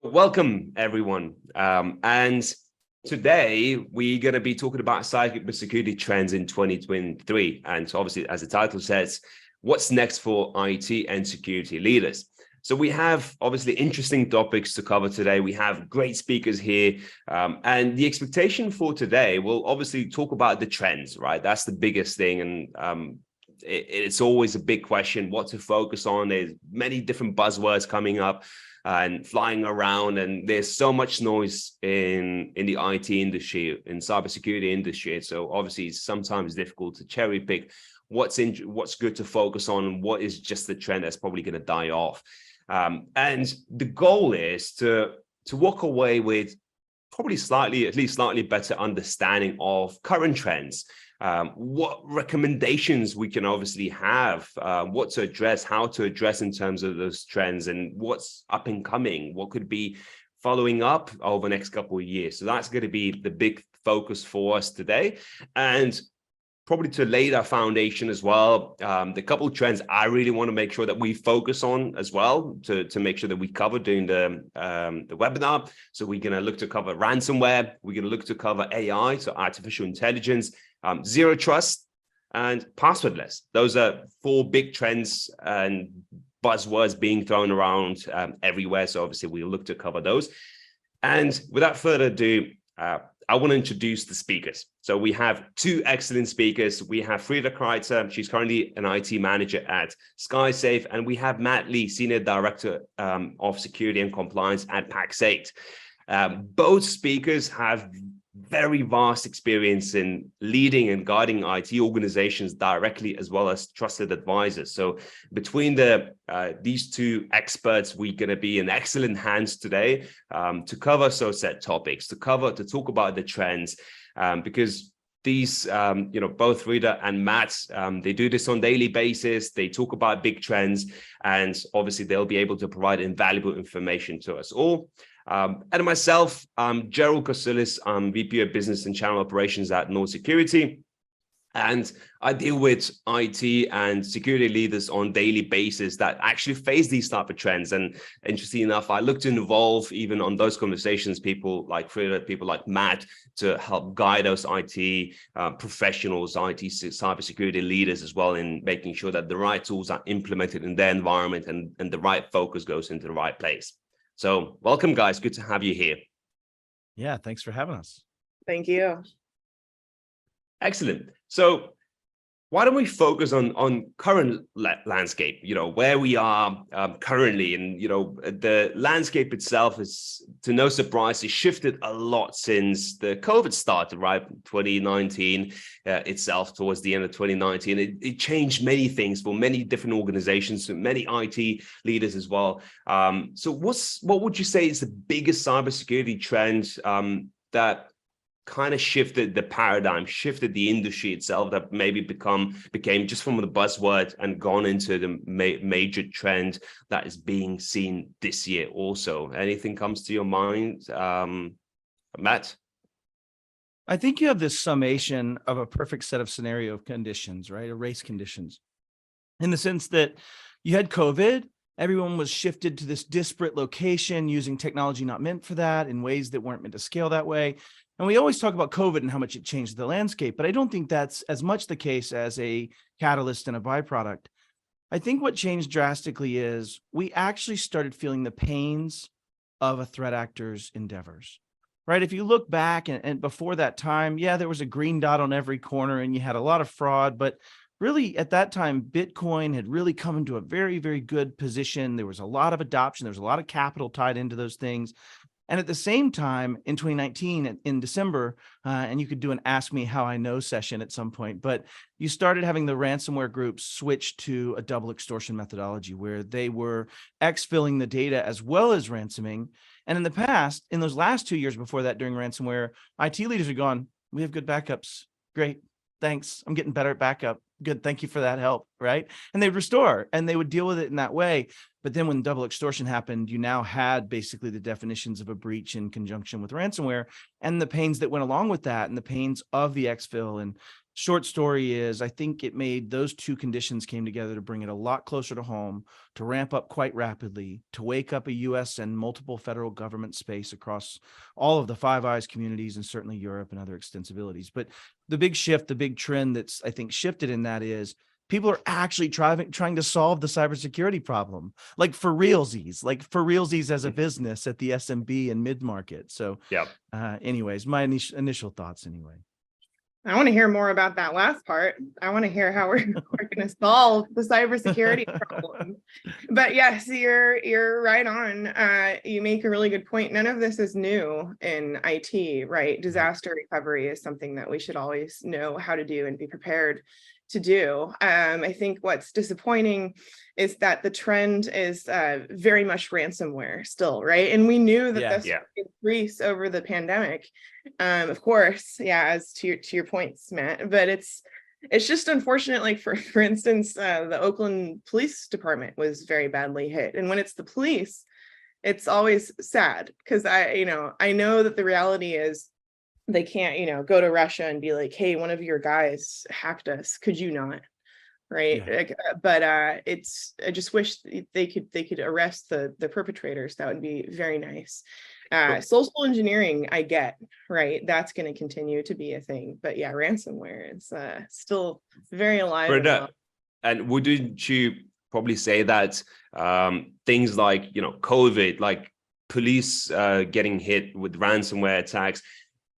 Welcome, everyone. And today we're going to be talking about cybersecurity trends in 2023. And so obviously, as the title says, what's next for IT and security leaders? So we have obviously interesting topics to cover today. We have great speakers here. And the expectation for today will obviously talk about the trends, right? That's the biggest thing. And it's always a big question what to focus on. There's many different buzzwords coming up and flying around, and there's so much noise in the IT industry, in cybersecurity industry. So obviously it's sometimes difficult to cherry pick what's good to focus on and what is just the trend that's probably going to die off. And the goal is to walk away with probably at least slightly better understanding of current trends. What recommendations we can obviously have, what to address, how to address in terms of those trends, and what's up and coming, what could be following up over the next couple of years. So that's going to be the big focus for us today. And probably to lay that foundation as well, the couple of trends I really want to make sure that we focus on as well to make sure that we cover during the webinar. So we're going to look to cover ransomware. We're going to look to cover AI, so artificial intelligence, zero trust, and passwordless. Those are four big trends and buzzwords being thrown around everywhere. So obviously we'll look to cover those. And without further ado, I want to introduce the speakers. So we have two excellent speakers. We have Frida Kreitzer. She's currently an IT manager at SkySafe. And we have Matt Lee, Senior Director of Security and Compliance at Pax8. Both speakers have very vast experience in leading and guiding IT organizations directly, as well as trusted advisors. So between these two experts, we're going to be in excellent hands today to cover set topics, to talk about the trends, because these, both Frida and Matt, they do this on daily basis. They talk about big trends, and obviously they'll be able to provide invaluable information to us all. And myself, I'm Gerald Kosilis. I'm VP of Business and Channel Operations at Nord Security. And I deal with IT and security leaders on a daily basis that actually face these type of trends. And interestingly enough, I look to involve even on those conversations, people like Frida, people like Matt, to help guide those IT professionals, IT cybersecurity leaders as well, in making sure that the right tools are implemented in their environment and the right focus goes into the right place. So welcome, guys. Good to have you here. Yeah, thanks for having us. Thank you. Excellent. So why don't we focus on current landscape, where we are currently. And, the landscape itself is, to no surprise, has shifted a lot since the COVID started, right? 2019 itself, towards the end of 2019. It changed many things for many different organizations, many IT leaders as well. So what would you say is the biggest cybersecurity trend that kind of shifted the paradigm, shifted the industry itself, that maybe became just from the buzzword and gone into the major trend that is being seen this year also? Anything comes to your mind, Matt? I think you have this summation of a perfect set of scenario conditions, right? Race conditions, in the sense that you had COVID, everyone was shifted to this disparate location using technology not meant for that, in ways that weren't meant to scale that way. And we always talk about COVID and how much it changed the landscape, but I don't think that's as much the case as a catalyst and a byproduct. I think what changed drastically is we actually started feeling the pains of a threat actor's endeavors, right? If you look back and before that time, yeah, there was a green dot on every corner and you had a lot of fraud, but really at that time, Bitcoin had really come into a very, very good position. There was a lot of adoption. There was a lot of capital tied into those things. And at the same time, in 2019, in December, and you could do an Ask Me How I Know session at some point, but you started having the ransomware groups switch to a double extortion methodology where they were exfilling the data as well as ransoming. And in the past, in those last 2 years before that, during ransomware, IT leaders are gone, we have good backups. Great. Thanks. I'm getting better at backup. Good. Thank you for that help. Right. And they'd restore and they would deal with it in that way. But then when double extortion happened, you now had basically the definitions of a breach in conjunction with ransomware and the pains that went along with that, and the pains of the exfil short story is, I think it made those two conditions came together to bring it a lot closer to home, to ramp up quite rapidly, to wake up a US and multiple federal government space across all of the Five Eyes communities and certainly Europe and other extensibilities. But the big shift, the big trend that's, I think, shifted in that is people are actually trying to solve the cybersecurity problem, like for realsies as a business at the SMB and mid-market. So Yeah. anyways, my initial thoughts anyway. I want to hear more about that last part. I want to hear how we're going to solve the cybersecurity problem. But yes, you're right on. You make a really good point. None of this is new in IT, right? Disaster recovery is something that we should always know how to do and be prepared to do. I think what's disappointing is that the trend is very much ransomware still, right? And we knew that this would increase over the pandemic. Of course, as to your points, Matt, but it's just unfortunate. Like for instance, the Oakland Police Department was very badly hit. And when it's the police, it's always sad because I know that the reality is they can't, go to Russia and be like, hey, one of your guys hacked us. Could you not? Right. Yeah. But I just wish they could arrest the perpetrators. That would be very nice. Social engineering, I get, right. That's going to continue to be a thing. But yeah, ransomware is still very alive. Frida, and wouldn't you probably say that things like, COVID, like police getting hit with ransomware attacks,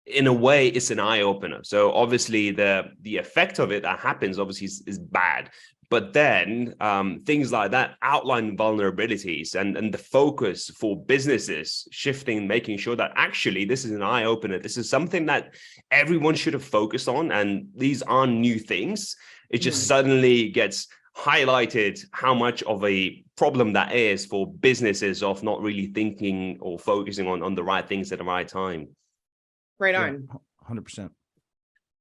in a way, it's an eye opener. So obviously the effect of it that happens obviously is bad. But then things like that outline vulnerabilities and the focus for businesses shifting, making sure that actually this is an eye opener. This is something that everyone should have focused on. And these aren't new things. It just suddenly gets highlighted how much of a problem that is for businesses of not really thinking or focusing on the right things at the right time. Right on. 100%.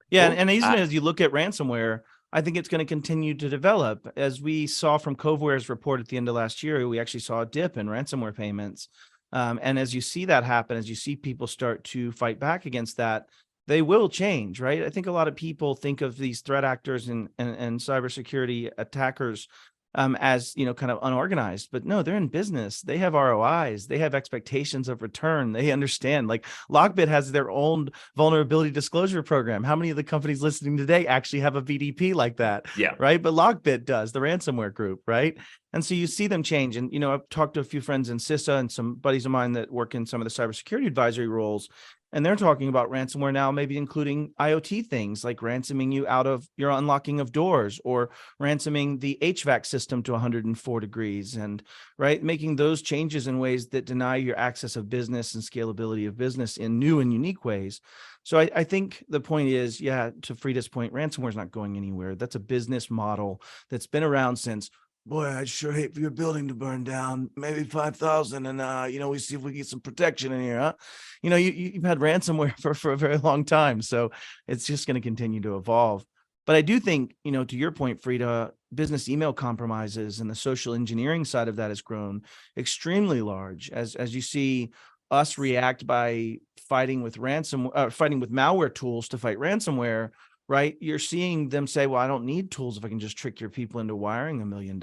Yeah. Cool. And even as you look at ransomware, I think it's going to continue to develop. As we saw from Coveware's report at the end of last year, we actually saw a dip in ransomware payments. And as you see that happen, as you see people start to fight back against that, they will change, right? I think a lot of people think of these threat actors and cybersecurity attackers as, kind of unorganized, but no, they're in business. They have ROIs. They have expectations of return. They understand, like Lockbit has their own vulnerability disclosure program. How many of the companies listening today actually have a VDP like that? Yeah. Right. But Lockbit does, the ransomware group. Right. And so you see them change. And, I've talked to a few friends in CISA and some buddies of mine that work in some of the cybersecurity advisory roles. And they're talking about ransomware now, maybe including IoT things like ransoming you out of your unlocking of doors or ransoming the HVAC system to 104 degrees and making those changes in ways that deny your access of business and scalability of business in new and unique ways. So I think the point is, to Frida's point, ransomware is not going anywhere. That's a business model that's been around since, boy, I'd sure hate for your building to burn down, maybe 5,000. And, we see if we get some protection in here, huh? You've had ransomware for a very long time. So it's just going to continue to evolve. But I do think, to your point, Frida, business email compromises and the social engineering side of that has grown extremely large as you see us react by fighting with malware tools to fight ransomware. Right. You're seeing them say, well, I don't need tools if I can just trick your people into wiring $1 million.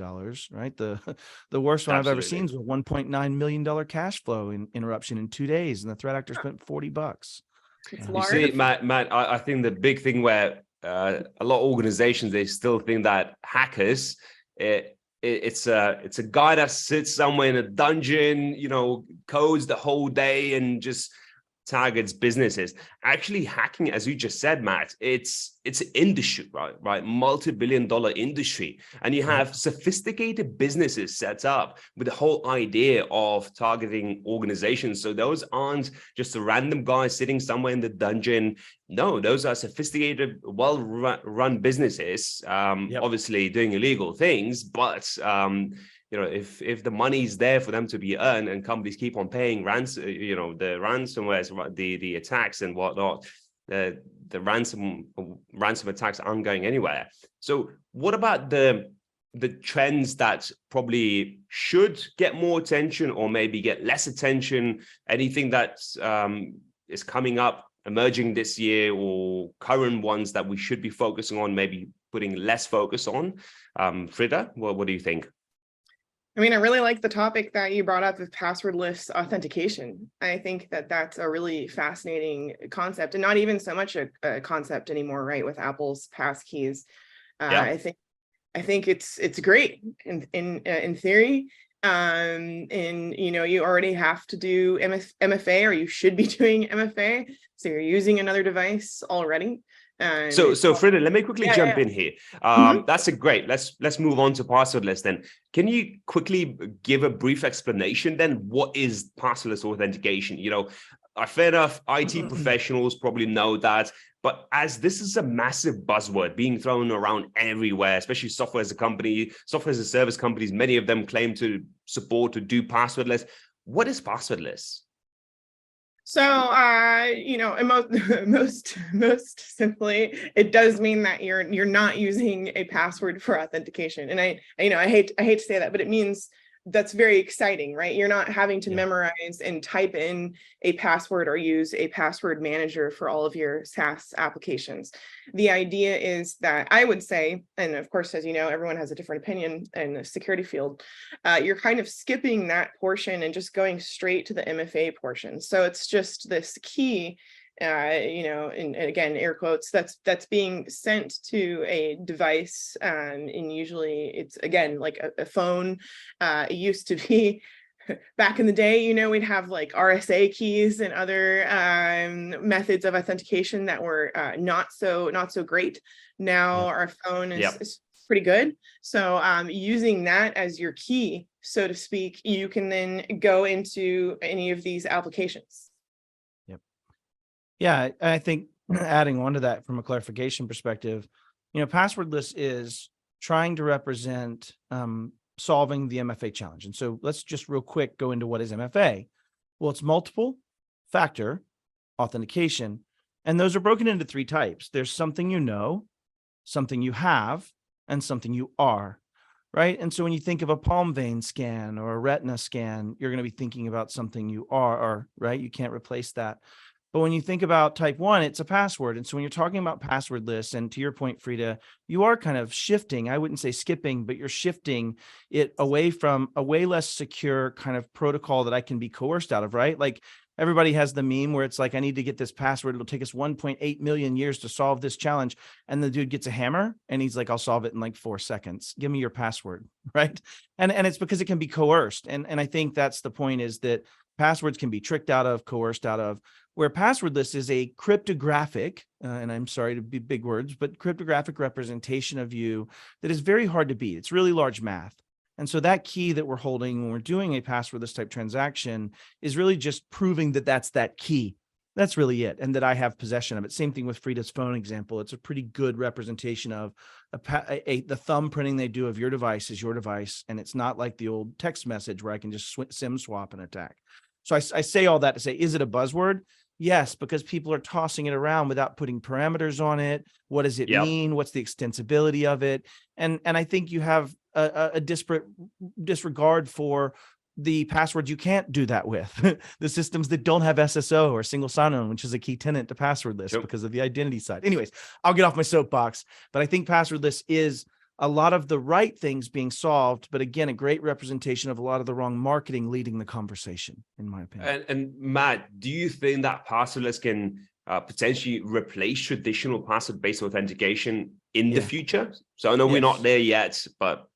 Right. The worst one I've ever seen is a $1.9 million cash flow interruption in 2 days. And the threat actor spent $40. You see, Matt, I think the big thing where a lot of organizations, they still think that hackers, it's a guy that sits somewhere in a dungeon, codes the whole day and just targets businesses. Actually hacking, as you just said, Matt, it's an industry, right? Multi-billion-dollar industry. And you have sophisticated businesses set up with the whole idea of targeting organizations. So those aren't just a random guy sitting somewhere in the dungeon. No, those are sophisticated, well-run businesses, obviously doing illegal things, but if the money's there for them to be earned and companies keep on paying the ransomware, the attacks and whatnot, the ransom attacks aren't going anywhere. So what about the trends that probably should get more attention or maybe get less attention? Anything that is coming up emerging this year or current ones that we should be focusing on, maybe putting less focus on? Frida, what do you think? I mean, I really like the topic that you brought up of passwordless authentication. I think that that's a really fascinating concept, and not even so much a concept anymore, right? With Apple's passkeys, Yeah. I think it's great in theory. And you already have to do MFA, or you should be doing MFA, so you're using another device already. So Frida, let me quickly jump in here. That's a great. Let's move on to passwordless then. Can you quickly give a brief explanation then? What is passwordless authentication? Fair enough, IT professionals probably know that, but as this is a massive buzzword being thrown around everywhere, especially software as a service companies, many of them claim to support to do passwordless. What is passwordless? So, and most simply, it does mean that you're not using a password for authentication. And I hate to say that, but it means that's very exciting, right? You're not having to memorize and type in a password or use a password manager for all of your SaaS applications. The idea is that I would say, and of course, as you know, everyone has a different opinion in the security field, you're kind of skipping that portion and just going straight to the MFA portion. So it's just this key, and again, air quotes, that's being sent to a device, and usually it's, again, like a phone. It used to be back in the day, we'd have like RSA keys and other methods of authentication that were not so great. Now our phone is pretty good. So using that as your key, so to speak, you can then go into any of these applications. Yeah, I think adding on to that from a clarification perspective, passwordless is trying to represent solving the MFA challenge. And so let's just real quick go into what is MFA. Well, it's multiple factor authentication, and those are broken into three types. There's something you know, something you have, and something you are, right? And so when you think of a palm vein scan or a retina scan, you're going to be thinking about something you are, right? You can't replace that. But when you think about type 1, it's a password. And so when you're talking about passwordless, and to your point, Frida, you are kind of shifting, I wouldn't say skipping, but you're shifting it away from a way less secure kind of protocol that I can be coerced out of, right? Like everybody has the meme where it's like, I need to get this password. It'll take us 1.8 million years to solve this challenge. And the dude gets a hammer and he's like, I'll solve it in like 4 seconds. Give me your password, right? And it's because it can be coerced. And I think that's the point, is that passwords can be tricked out of, coerced out of, where passwordless is a cryptographic, and I'm sorry to be big words, but cryptographic representation of you that is very hard to beat. It's really large math. And so that key that we're holding when we're doing a passwordless type transaction is really just proving that that's that key. That's really it. And that I have possession of it. Same thing with Frida's phone example. It's a pretty good representation of the thumbprinting they do of your device is your device. And it's not like the old text message where I can just SIM swap and attack. So I say all that to say, is it a buzzword? Yes, because people are tossing it around without putting parameters on it. What does it mean? What's the extensibility of it? And I think you have a disregard for the passwords you can't do that with, the systems that don't have SSO or single sign-on, which is a key tenet to passwordless because of the identity side. Anyways, I'll get off my soapbox, but I think passwordless is a lot of the right things being solved, but again, a great representation of a lot of the wrong marketing leading the conversation, in my opinion. And Matt, do you think that passwordless can potentially replace traditional password-based authentication in the future? So I know we're not there yet, but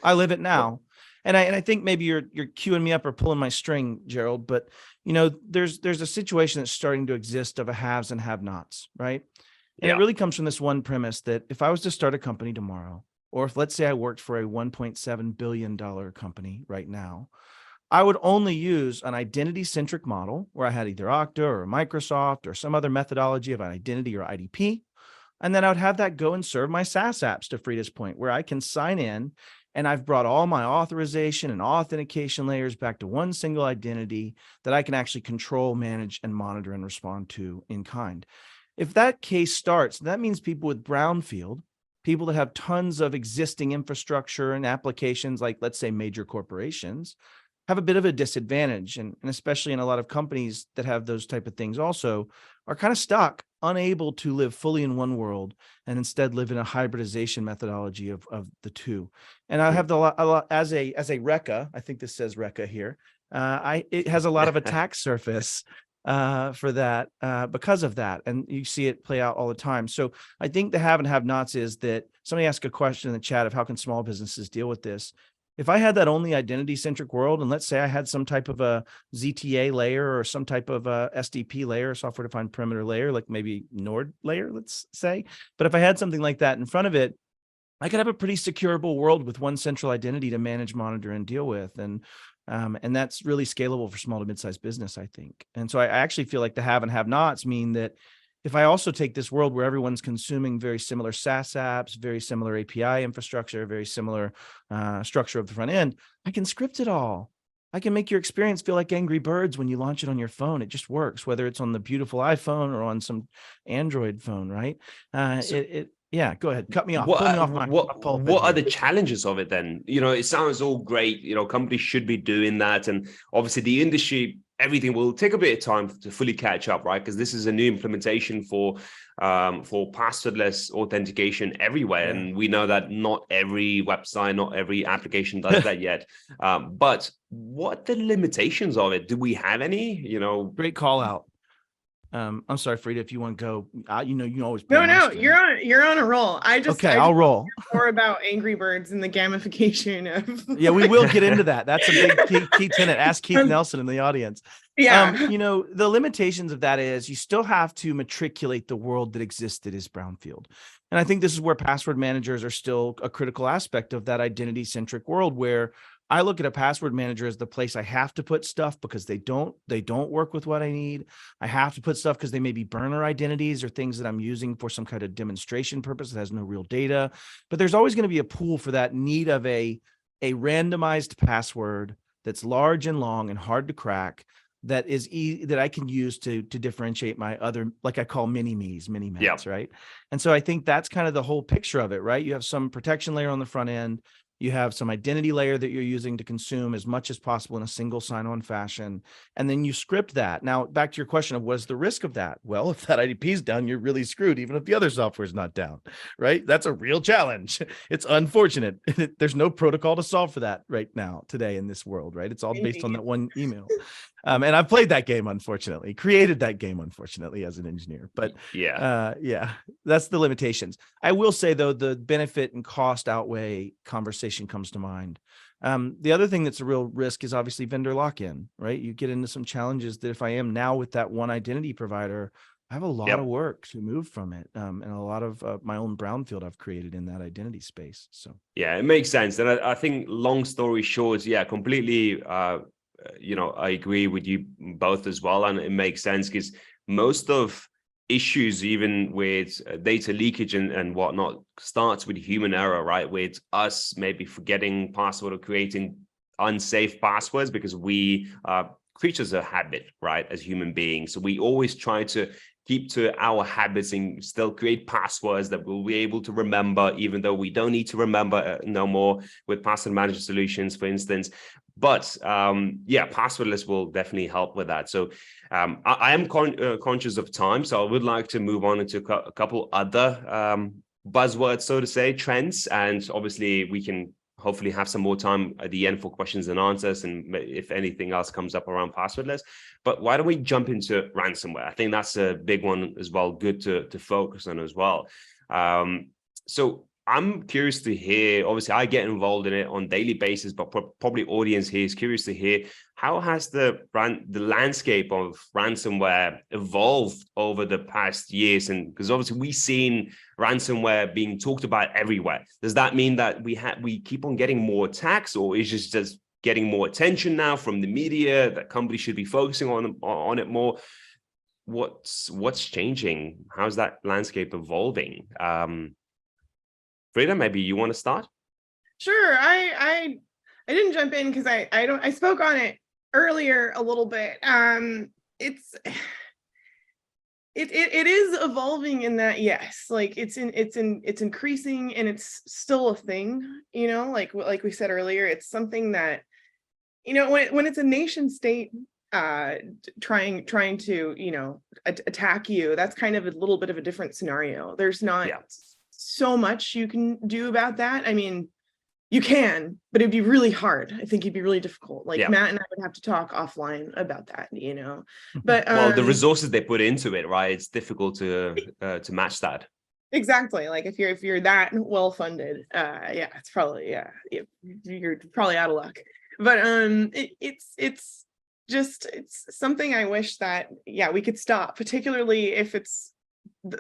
I live it now. And I think maybe you're queuing me up or pulling my string, Gerald, but there's a situation that's starting to exist of a haves and have-nots, right? And it really comes from this one premise that if I was to start a company tomorrow, or if, let's say, I worked for a $1.7 billion company right now, I would only use an identity-centric model where I had either Okta or Microsoft or some other methodology of an identity or IDP. And then I would have that go and serve my SaaS apps, to Frida's point, where I can sign in and I've brought all my authorization and authentication layers back to one single identity that I can actually control, manage, and monitor and respond to in kind. If that case starts, that means people with brownfield, people that have tons of existing infrastructure and applications, like let's say major corporations, have a bit of a disadvantage. And especially in a lot of companies that have those type of things also are kind of stuck, unable to live fully in one world and instead live in a hybridization methodology of the two. And I have a lot as a RECA, I think this says RECA here. It has a lot of attack surface for that because of that. And you see it play out all the time. So I think the have and have nots is that somebody asked a question in the chat of how can small businesses deal with this? If I had that only identity centric world, and let's say I had some type of a ZTA layer or some type of a SDP layer, software defined perimeter layer, like maybe Nord layer, let's say. But if I had something like that in front of it, I could have a pretty secureable world with one central identity to manage, monitor, and deal with. And that's really scalable for small to mid-sized business, I think. And so I actually feel like the have and have nots mean that if I also take this world where everyone's consuming very similar SaaS apps, very similar API infrastructure, very similar structure of the front end, I can script it all. I can make your experience feel like Angry Birds when you launch it on your phone. It just works, whether it's on the beautiful iPhone or on some Android phone, right? Yeah, go ahead. Cut me off. Pull me off my pulpit what are here. the challenges of it then? It sounds all great. Companies should be doing that. And obviously the industry, everything will take a bit of time to fully catch up, right? Because this is a new implementation for passwordless authentication everywhere. Yeah. And we know that not every website, not every application does that yet. But what the limitations of it? Do we have any? Great call out. I'm sorry, Frida, if you want to go, you always. No, you're on a roll. I'll roll. More about Angry Birds and the gamification of. Yeah, we will get into that. That's a big key tenet. Ask Keith Nelson in the audience. Yeah. The limitations of that is you still have to matriculate the world that existed as brownfield. And I think this is where password managers are still a critical aspect of that identity centric world, where I look at a password manager as the place I have to put stuff because they don't work with what I need. I have to put stuff because they may be burner identities or things that I'm using for some kind of demonstration purpose that has no real data. But there's always going to be a pool for that need of a randomized password that's large and long and hard to crack, that is that I can use to differentiate my other, like I call mini-mats, right? And so I think that's kind of the whole picture of it, right? You have some protection layer on the front end. You have some identity layer that you're using to consume as much as possible in a single sign-on fashion. And then you script that. Now, back to your question of what's the risk of that? Well, if that IDP is down, you're really screwed, even if the other software is not down, right? That's a real challenge. It's unfortunate. There's no protocol to solve for that right now, today in this world, right? It's all based on that one email. And I've played that game, unfortunately, created that game, unfortunately, as an engineer. But that's the limitations. I will say, though, the benefit and cost outweigh conversation comes to mind. The other thing that's a real risk is obviously vendor lock-in, right? You get into some challenges that if I am now with that one identity provider, I have a lot of work to move from it, and a lot of my own brownfield I've created in that identity space. So yeah, it makes sense. And I think, long story short, completely. I agree with you both as well, and it makes sense because most of issues, even with data leakage and whatnot, starts with human error, right? With us maybe forgetting password or creating unsafe passwords, because we are creatures of habit, right? As human beings, so we always try to keep to our habits and still create passwords that we'll be able to remember, even though we don't need to remember no more with password management solutions, for instance. But passwordless will definitely help with that. So I am conscious of time, so I would like to move on into a couple other buzzwords, so to say, trends, and obviously we can hopefully have some more time at the end for questions and answers, and if anything else comes up around passwordless. But why don't we jump into ransomware? I think that's a big one as well, good to focus on as well. So I'm curious to hear, obviously I get involved in it on a daily basis, but probably audience here is curious to hear, how has the landscape of ransomware evolved over the past years? And because obviously we've seen ransomware being talked about everywhere. Does that mean that we keep on getting more attacks, or is it just getting more attention now from the media that companies should be focusing on it more? What's changing? How's that landscape evolving? Frida, maybe you want to start? Sure. I didn't jump in because I spoke on it earlier a little bit. It is evolving in that, yes, like it's increasing, and it's still a thing, like we said earlier. It's something that when it's a nation state trying to attack you, that's kind of a little bit of a different scenario. There's not so much you can do about that. I mean, you can, but it'd be really hard. I think it'd be really difficult. Like Matt and I would have to talk offline about that, But well, the resources they put into it, right? It's difficult to match that. Exactly. Like if you're that well funded, it's probably you're probably out of luck. But it's something I wish that we could stop, particularly if it's,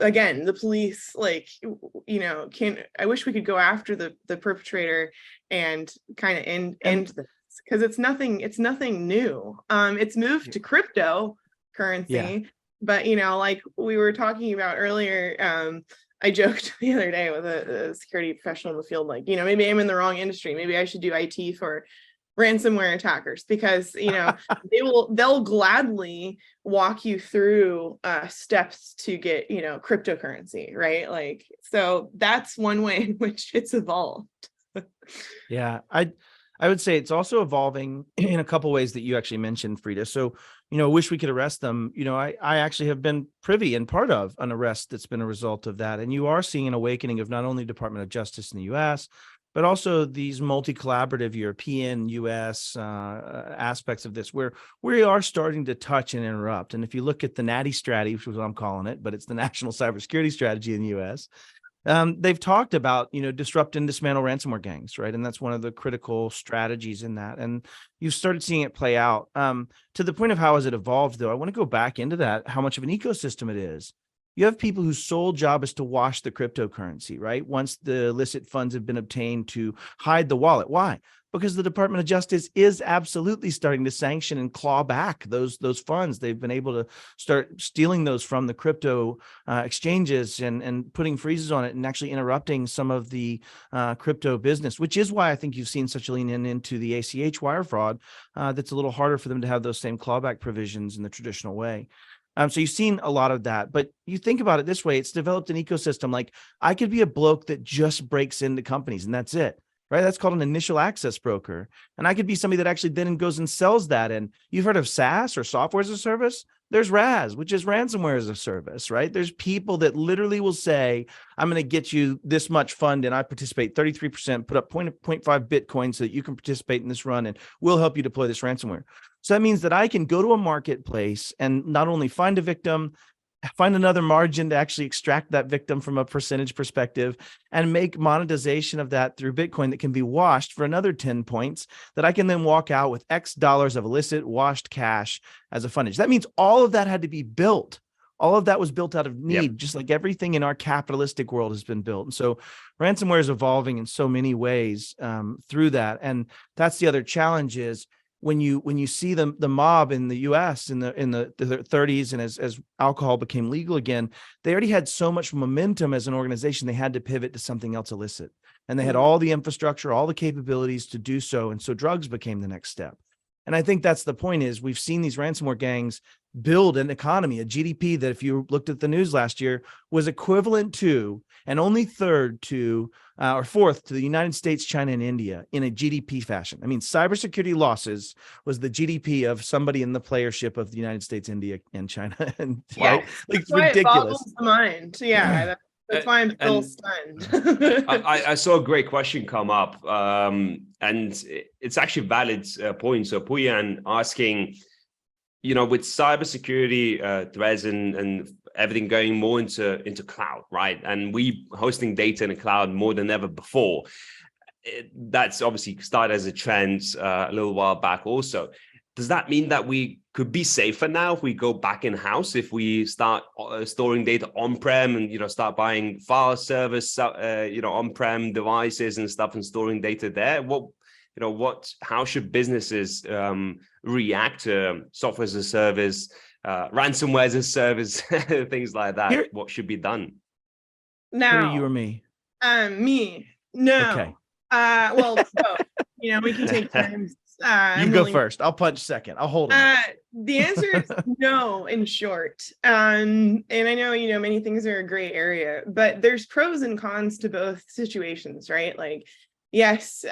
again, the police, like, I wish we could go after the perpetrator and kind of end this, because it's nothing new. It's moved to cryptocurrency, but like we were talking about earlier, I joked the other day with a security professional in the field, like, maybe I'm in the wrong industry. Maybe I should do IT for ransomware attackers, because they'll gladly walk you through steps to get cryptocurrency, right? Like, so that's one way in which it's evolved. I would say it's also evolving in a couple ways that you actually mentioned, Frida. So, wish we could arrest them. I actually have been privy and part of an arrest that's been a result of that. And you are seeing an awakening of not only Department of Justice in the US, but also these multi-collaborative European, US aspects of this, where we are starting to touch and interrupt. And if you look at the NATI strategy, which is what I'm calling it, but it's the National Cybersecurity Strategy in the US, they've talked about, disrupt and dismantle ransomware gangs, right? And that's one of the critical strategies in that. And you've started seeing it play out. To the point of how has it evolved, though, I want to go back into that, how much of an ecosystem it is. You have people whose sole job is to wash the cryptocurrency, right? Once the illicit funds have been obtained, to hide the wallet. Why? Because the Department of Justice is absolutely starting to sanction and claw back those funds. They've been able to start stealing those from the crypto exchanges and putting freezes on it and actually interrupting some of the crypto business, which is why I think you've seen such a lean into the ACH wire fraud. That's a little harder for them to have those same clawback provisions in the traditional way. So you've seen a lot of that, but you think about it this way, it's developed an ecosystem. Like, I could be a bloke that just breaks into companies and that's it, right? That's called an initial access broker. And I could be somebody that actually then goes and sells that. And you've heard of SaaS, or software as a service. There's RAS, which is ransomware as a service, right? There's people that literally will say, I'm going to get you this much fund and I participate 33%, put up 0.5 Bitcoin so that you can participate in this run, and we'll help you deploy this ransomware. So that means that I can go to a marketplace and not only find a victim, find another margin to actually extract that victim from a percentage perspective, and make monetization of that through Bitcoin that can be washed for another 10 points that I can then walk out with X dollars of illicit washed cash as a fundage. That means all of that had to be built. All of that was built out of need, just like everything in our capitalistic world has been built. And so ransomware is evolving in so many ways through that. And that's the other challenge is, when you see the mob in the US in the 30s, and as alcohol became legal again, they already had so much momentum as an organization, they had to pivot to something else illicit. And they had all the infrastructure, all the capabilities to do so. And so drugs became the next step. And I think that's the point, is we've seen these ransomware gangs build an economy, a GDP that, if you looked at the news last year, was equivalent to and only third to or fourth to the United States, China, and India in a GDP fashion. I mean, cybersecurity losses was the GDP of somebody in the playership of the United States, India, and China. And right? Like, it's ridiculous. It boggles the mind. Yeah. That's why I'm still stunned. I saw a great question come up, and it's actually a valid point. So Puyan asking, with cybersecurity threats and everything going more into cloud, right? And we hosting data in the cloud more than ever before. That's obviously started as a trend a little while back also. Does that mean that we could be safer now if we go back in house, if we start storing data on-prem and start buying file servers, on-prem devices and stuff, and storing data there? How should businesses react to software as a service, ransomware as a service, things like that? What should be done? Now, you or me? Me. No. Okay. Well, both. We can take turns. You go first. I'll punch second. I'll hold it. The answer is no, in short. And I know, many things are a gray area, but there's pros and cons to both situations, right? Like, yes,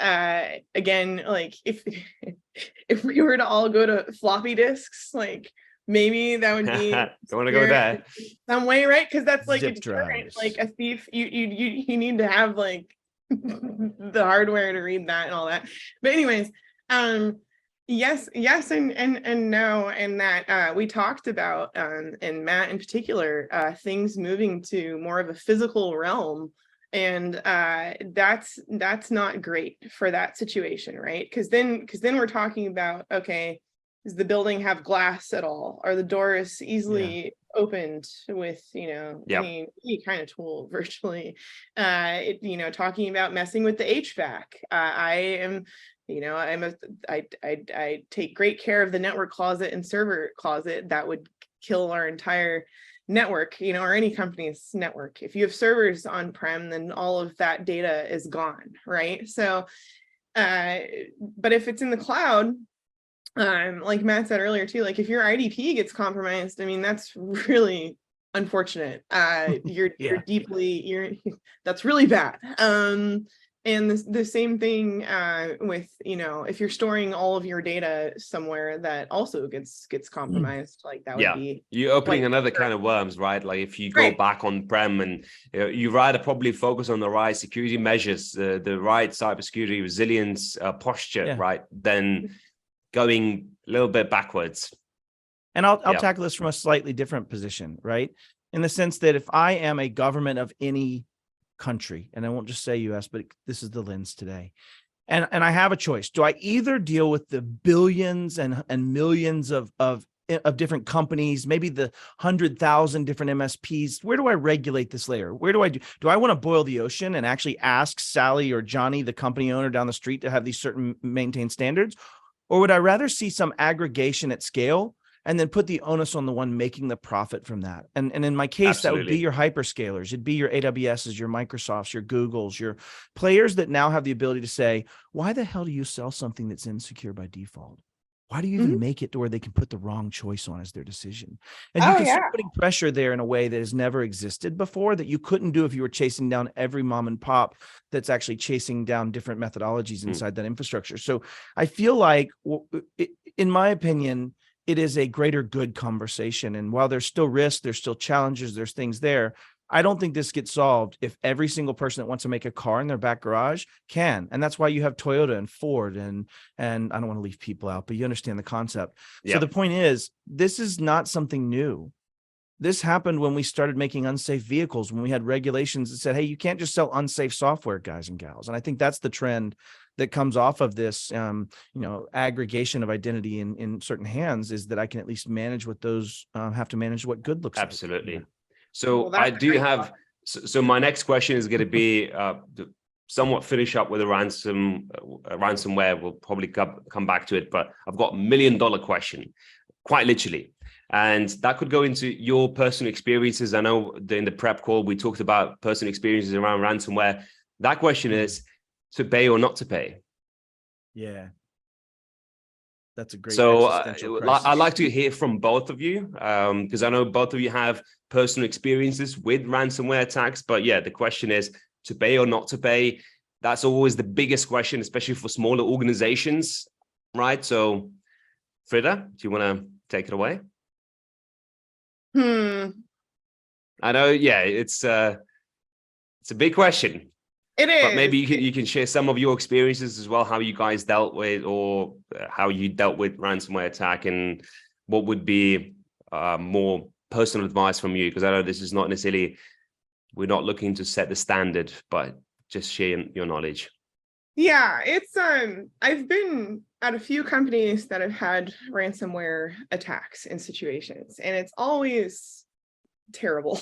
again, like if we were to all go to floppy disks, like maybe that would be Don't want to go there. some way, right? Because that's like a Zip deterrent. drives. Like a thief, you need to have like the hardware to read that and all that. But anyways, yes, and no, and that we talked about, and Matt in particular, things moving to more of a physical realm. And that's not great for that situation, right? Because then we're talking about, okay, does the building have glass at all? Are the doors easily opened with, any kind of tool virtually? Talking about messing with the HVAC. I take great care of the network closet and server closet. That would kill our entire network, or any company's network. If you have servers on-prem, then all of that data is gone, right? So, but if it's in the cloud, like Matt said earlier too, like if your IDP gets compromised, I mean, that's really unfortunate. You're that's really bad. And the same thing with, if you're storing all of your data somewhere that also gets compromised, like that would be you're opening another kind of worms, right? Like if you go back on prem and you rather probably focus on the right security measures, the right cybersecurity resilience posture, right? Than going a little bit backwards. And I'll tackle this from a slightly different position, right? In the sense that if I am a government of any country, and I won't just say US, but this is the lens today, and I have a choice. Do I either deal with the billions and millions of different companies, maybe the 100,000 different MSPs? Where do I regulate this layer? Where do I do? Do I want to boil the ocean and actually ask Sally or Johnny, the company owner down the street, to have these certain maintained standards? Or would I rather see some aggregation at scale and then put the onus on the one making the profit from that? And in my case, that would be your hyperscalers. It'd be your AWSs, your Microsofts, your Googles, your players that now have the ability to say, why the hell do you sell something that's insecure by default? Why do you even make it to where they can put the wrong choice on as their decision? And you can start putting pressure there in a way that has never existed before, that you couldn't do if you were chasing down every mom and pop that's actually chasing down different methodologies inside that infrastructure. So I feel like, in my opinion, it is a greater good conversation. And while there's still risk, there's still challenges, there's things there, I don't think this gets solved if every single person that wants to make a car in their back garage can. And that's why you have Toyota and Ford and I don't want to leave people out, but you understand the concept. So the point is, this is not something new. This happened when we started making unsafe vehicles, when we had regulations that said, hey, you can't just sell unsafe software, guys and gals. And I think that's the trend that comes off of this, aggregation of identity in certain hands, is that I can at least manage what those have to manage what good looks like. Absolutely. So I do have, so my next question is going to be somewhat finish up with a ransomware. We'll probably come back to it, but I've got $1 million question, quite literally. And that could go into your personal experiences. I know in the prep call, we talked about personal experiences around ransomware. That question is to pay or not to pay. Yeah. That's a great. So I'd like to hear from both of you, because I know both of you have personal experiences with ransomware attacks. But yeah, the question is to pay or not to pay. That's always the biggest question, especially for smaller organizations, right? So, Frida, do you want to take it away? I know, yeah, it's a big question. It is. But maybe you can share some of your experiences as well, how you guys dealt with, or how you dealt with ransomware attack, and what would be more personal advice from you, because I know this is not necessarily, we're not looking to set the standard, but just share your knowledge. Yeah, it's I've been at a few companies that have had ransomware attacks in situations, and it's always terrible.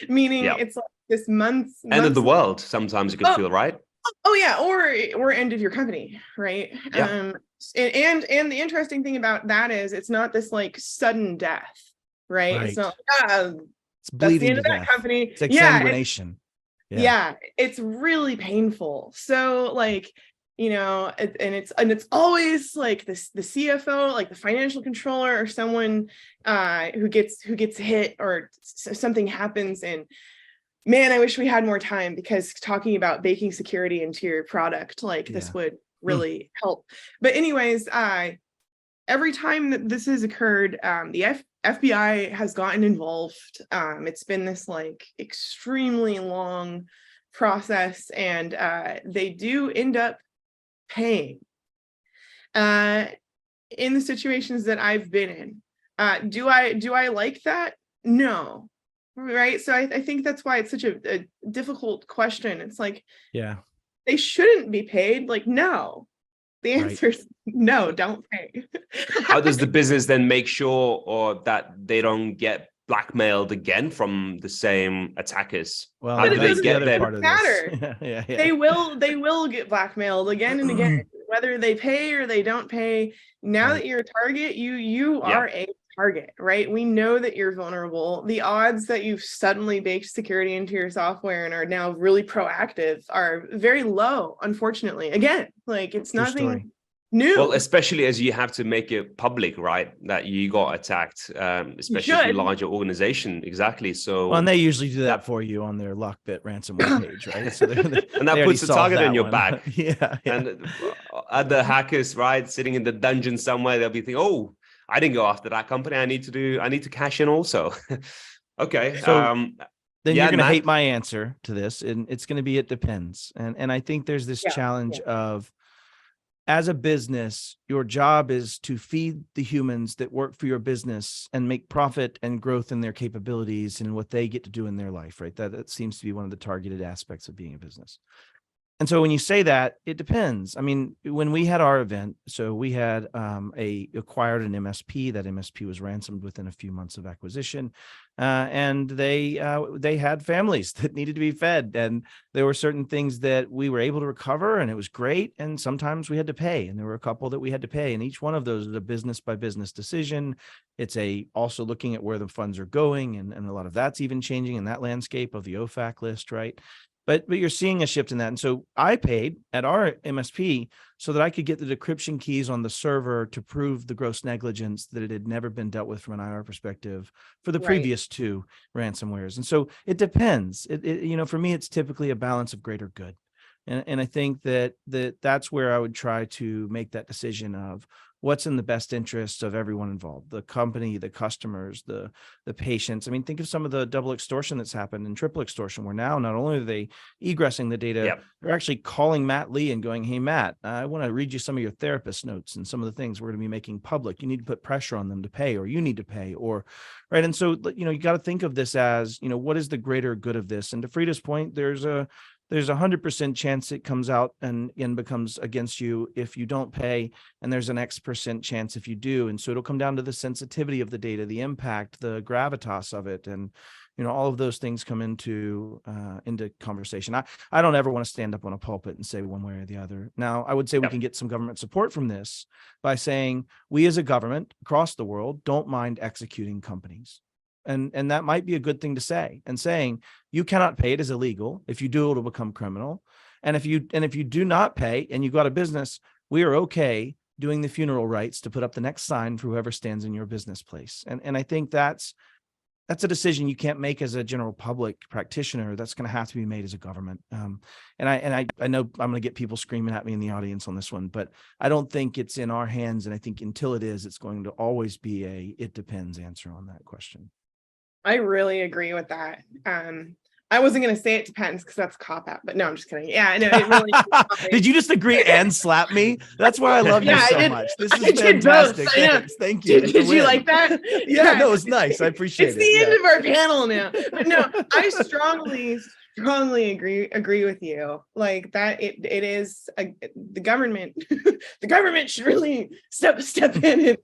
Meaning it's like this end of the world, sometimes you could feel, right? Oh yeah, or end of your company, right? And the interesting thing about that is it's not this like sudden death, right? It's not it's bleeding that's the end of that company. It's exsanguination. Yeah, it's really painful. So like, and it's always like the CFO, like the financial controller, or someone who gets hit, or something happens, and man, I wish we had more time, because talking about baking security into your product, like this would really help. But anyways, every time that this has occurred, the FBI has gotten involved. It's been this like extremely long process, and they do end up paying in the situations that I've been in. Do I like that? No. Right. So I think that's why it's such a difficult question. It's like, they shouldn't be paid. Like, no. The answer is no, don't pay. How does the business then make sure or that they don't get blackmailed again from the same attackers? Well, how do they get the them? Matter. They will get blackmailed again and again, whether they pay or they don't pay. Now that you're a target, you are a target, right? We know that you're vulnerable. The odds that you've suddenly baked security into your software and are now really proactive are very low, unfortunately. Again, like, it's nothing new. Well, especially as you have to make it public, right? That you got attacked, especially if you're a larger organization. Exactly. So, well, and they usually do that for you on their Lockbit ransomware page, right? So and that puts a target on your back. Yeah. And other hackers, right, sitting in the dungeon somewhere, they'll be thinking, "Oh, I didn't go after that company. I need to cash in also." Okay. So then you're going to Matt? hate my answer to this, and it's going to be, it depends. And I think there's this challenge of, as a business, your job is to feed the humans that work for your business and make profit and growth in their capabilities and what they get to do in their life, right? That seems to be one of the targeted aspects of being a business. And so when you say that, it depends. I mean, when we had our event, so we had acquired an MSP. That MSP was ransomed within a few months of acquisition, and they had families that needed to be fed, and there were certain things that we were able to recover, and it was great. And sometimes we had to pay, and there were a couple that we had to pay, and each one of those is a business by business decision. It's also looking at where the funds are going, and a lot of that's even changing in that landscape of the OFAC list, right? But you're seeing a shift in that. And so I paid at our MSP so that I could get the decryption keys on the server to prove the gross negligence that it had never been dealt with from an IR perspective for the previous two ransomwares. And so it depends. For me, it's typically a balance of greater good. And I think that's where I would try to make that decision of what's in the best interest of everyone involved, the company, the customers, the patients. I mean, think of some of the double extortion that's happened and triple extortion, where now not only are they egressing the data, they're actually calling Matt Lee and going, "Hey, Matt, I want to read you some of your therapist notes and some of the things we're going to be making public. You need to put pressure on them to pay, or you need to pay," or right. And so, you got to think of this as, what is the greater good of this? And to Frida's point, there's a 100% chance it comes out and becomes against you if you don't pay. And there's an X% chance if you do. And so it'll come down to the sensitivity of the data, the impact, the gravitas of it. And, all of those things come into conversation. I don't ever want to stand up on a pulpit and say one way or the other. Now, I would say we can get some government support from this by saying we as a government across the world don't mind executing companies. And that might be a good thing to say, and saying you cannot pay it is illegal. If you do, it'll become criminal. And if you do not pay and you've got a business, we are okay doing the funeral rites to put up the next sign for whoever stands in your business place. And I think that's a decision you can't make as a general public practitioner. That's going to have to be made as a government. And I know I'm going to get people screaming at me in the audience on this one, but I don't think it's in our hands. And I think until it is, it's going to always be it depends answer on that question. I really agree with that. I wasn't going to say it depends because that's a cop-out, but no, I'm just kidding. Yeah, I know. It really Did you just agree and slap me? That's why I love you so much. This is fantastic. Thank you. Did you like that? Yeah, no, it was nice. I appreciate it. It's the end of our panel now. But no, I strongly agree with you. Like that, it is the government. The government should really step in and.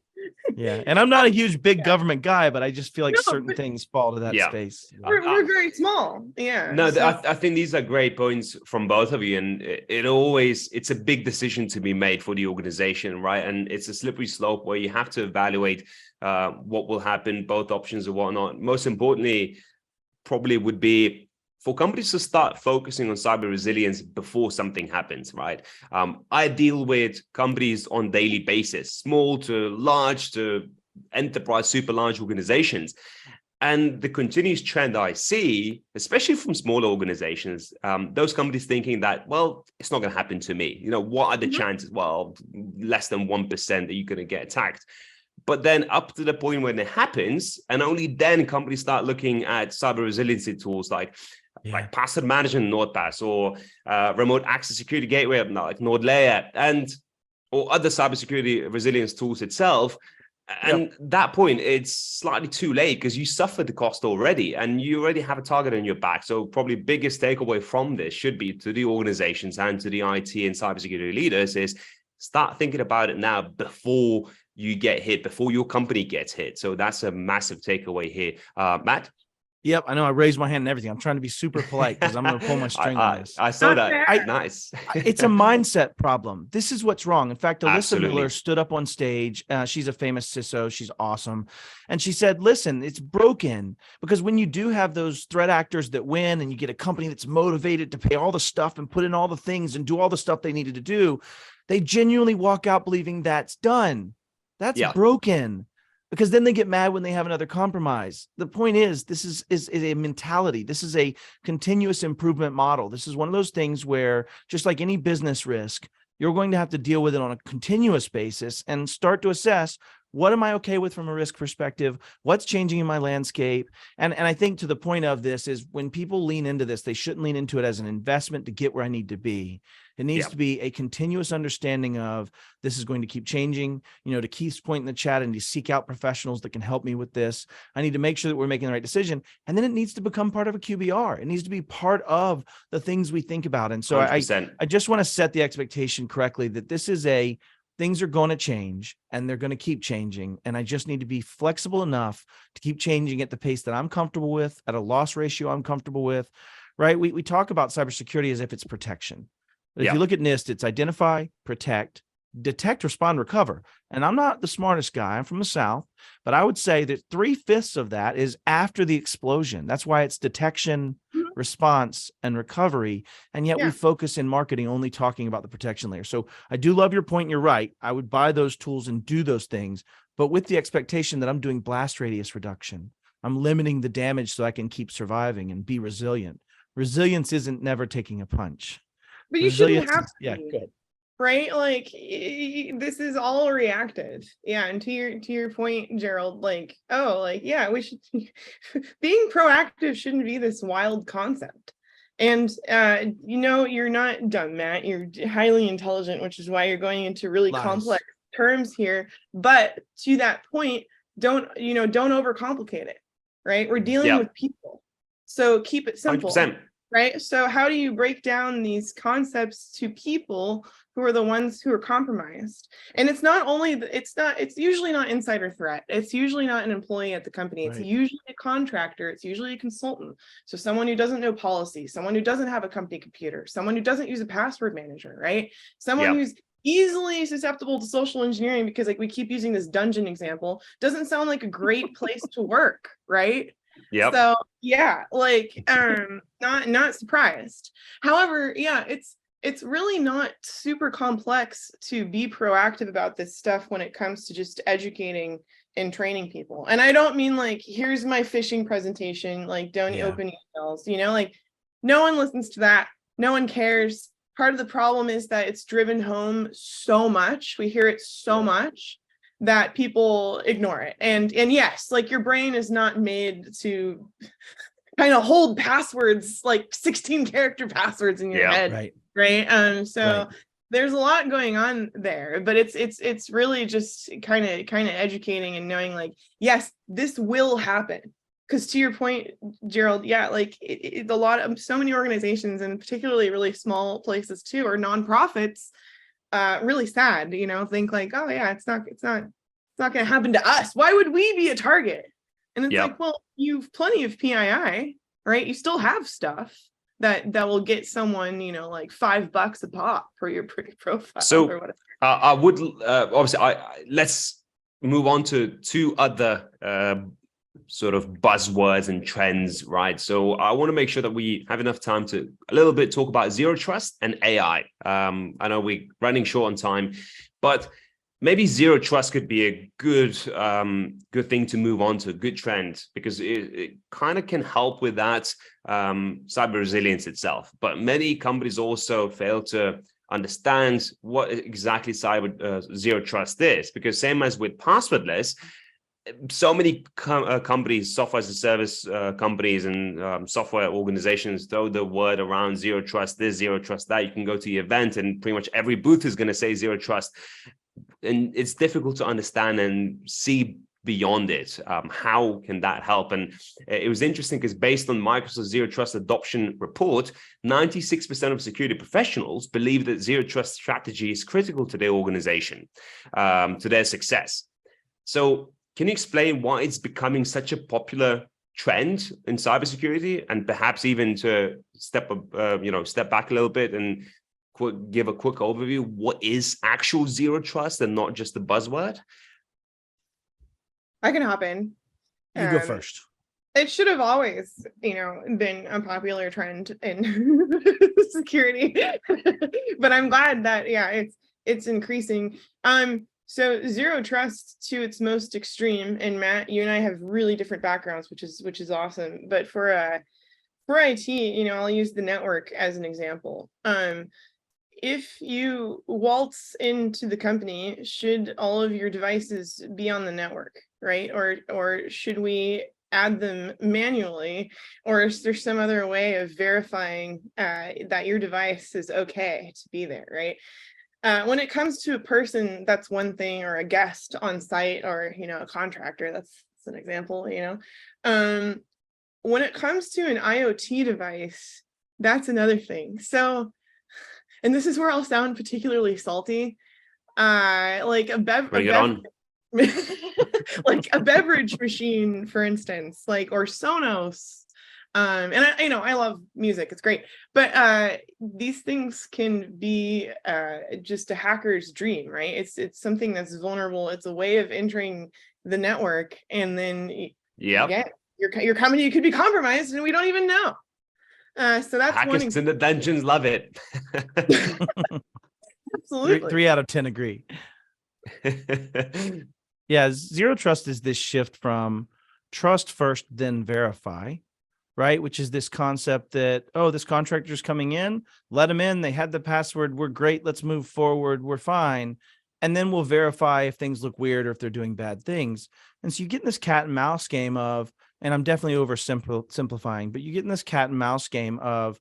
Yeah, and I'm not a huge big government guy, but I just feel like certain things fall to that space. We're very small. Yeah. No, I think these are great points from both of you, and it's a big decision to be made for the organization, right? And it's a slippery slope where you have to evaluate what will happen, both options and whatnot. Most importantly, probably would be for companies to start focusing on cyber resilience before something happens, right? I deal with companies on a daily basis, small to large to enterprise, super large organizations. And the continuous trend I see, especially from smaller organizations, those companies thinking that, well, it's not going to happen to me. What are the chances? Well, less than 1% that you're going to get attacked. But then up to the point when it happens, and only then companies start looking at cyber resiliency tools like password management, NordPass, or remote access security gateway, like NordLayer, or other cybersecurity resilience tools itself. And that point, it's slightly too late because you suffered the cost already and you already have a target on your back. So probably biggest takeaway from this should be to the organizations and to the IT and cybersecurity leaders is start thinking about it now before you get hit, before your company gets hit. So that's a massive takeaway here. Matt? Yep, I know I raised my hand and everything. I'm trying to be super polite because I'm going to pull my string on this. I saw that. Nice. It's a mindset problem. This is what's wrong. In fact, Alyssa Absolutely. Miller stood up on stage. She's a famous CISO. She's awesome. And she said, listen, it's broken because when you do have those threat actors that win and you get a company that's motivated to pay all the stuff and put in all the things and do all the stuff they needed to do, they genuinely walk out believing that's done. That's broken. Because then they get mad when they have another compromise. The point is, this is a mentality. This is a continuous improvement model. This is one of those things where, just like any business risk, you're going to have to deal with it on a continuous basis and start to assess, what am I okay with from a risk perspective? What's changing in my landscape? And I think to the point of this is when people lean into this, they shouldn't lean into it as an investment to get where I need to be. It needs to be a continuous understanding of this is going to keep changing. To Keith's point in the chat, and to seek out professionals that can help me with this. I need to make sure that we're making the right decision. And then it needs to become part of a QBR. It needs to be part of the things we think about. And so I just want to set the expectation correctly that this is things are going to change and they're going to keep changing. And I just need to be flexible enough to keep changing at the pace that I'm comfortable with, at a loss ratio I'm comfortable with, right? We talk about cybersecurity as if it's protection. But if you look at NIST, it's identify, protect, detect, respond, recover. And I'm not the smartest guy. I'm from the South, but I would say that 3/5 of that is after the explosion. That's why it's detection, response, and recovery. And yet we focus in marketing only talking about the protection layer. So I do love your point. You're right. I would buy those tools and do those things, but with the expectation that I'm doing blast radius reduction. I'm limiting the damage so I can keep surviving and be resilient. Resilience isn't never taking a punch. But you shouldn't have to be, good. Right? Like this is all reactive. Yeah. And to your point, Gerald, we should being proactive shouldn't be this wild concept. And you're not dumb, Matt. You're highly intelligent, which is why you're going into really complex terms here. But to that point, don't overcomplicate it. Right? We're dealing with people. So keep it simple. 100%. Right. So how do you break down these concepts to people who are the ones who are compromised? And it's usually not insider threat. It's usually not an employee at the company. It's usually a contractor. It's usually a consultant. So someone who doesn't know policy, someone who doesn't have a company computer, someone who doesn't use a password manager, right? Someone who's easily susceptible to social engineering because we keep using this dungeon example. Doesn't sound like a great place to work, right? Yep. So not surprised. However, it's really not super complex to be proactive about this stuff when it comes to just educating and training people. And I don't mean here's my phishing presentation, don't open emails, no one listens to that. No one cares. Part of the problem is that it's driven home so much. We hear it so much that people ignore it. And yes, your brain is not made to kind of hold passwords, 16 character passwords in your head. Right. There's a lot going on there, but it's really just kind of educating and knowing yes, this will happen. Because to your point, Gerald, so many organizations, and particularly really small places too, or nonprofits, really sad, think oh yeah, it's not going to happen to us. Why would we be a target? And it's well, you've plenty of PII, right? You still have stuff that will get someone, $5 a pop for your profile. So or whatever. I would obviously let's move on to two other sort of buzzwords and trends, right? So I want to make sure that we have enough time to a little bit talk about zero trust and AI. I know we're running short on time, but maybe zero trust could be a good thing to move on to, a good trend, because it kind of can help with that cyber resilience itself. But many companies also fail to understand what exactly zero trust is, because same as with passwordless, so many companies, software as a service companies and software organizations throw the word around zero trust this, zero trust that. You can go to the event and pretty much every booth is going to say zero trust. And it's difficult to understand and see beyond it. How can that help? And it was interesting because based on Microsoft's Zero Trust Adoption Report, 96% of security professionals believe that zero trust strategy is critical to their organization, to their success. So can you explain why it's becoming such a popular trend in cybersecurity, and perhaps even to step back a little bit and give a quick overview? What is actual zero trust and not just a buzzword? I can hop in. You go first. It should have always, been a popular trend in security, but I'm glad that it's increasing. So zero trust to its most extreme, and Matt, you and I have really different backgrounds, which is awesome. But for IT, I'll use the network as an example. If you waltz into the company, should all of your devices be on the network, right? Or should we add them manually, or is there some other way of verifying that your device is okay to be there, right? When it comes to a person, that's one thing, or a guest on site, or a contractor, that's an example. When it comes to an IoT device, that's another thing. So, and this is where I'll sound particularly salty, like a like a beverage machine, for instance, or Sonos. And I love music, it's great, but these things can be just a hacker's dream, right? It's something that's vulnerable. It's a way of entering the network, and then your company could be compromised and we don't even know. So that's hackers in the dungeons love it. Absolutely. 3 out of 10 agree. Yeah, zero trust is this shift from trust first, then verify, right? Which is this concept that, this contractor's coming in, let them in, they had the password, we're great, let's move forward, we're fine. And then we'll verify if things look weird or if they're doing bad things. And so you get in this cat and mouse game of, and I'm definitely oversimplifying, but you get in this cat and mouse game of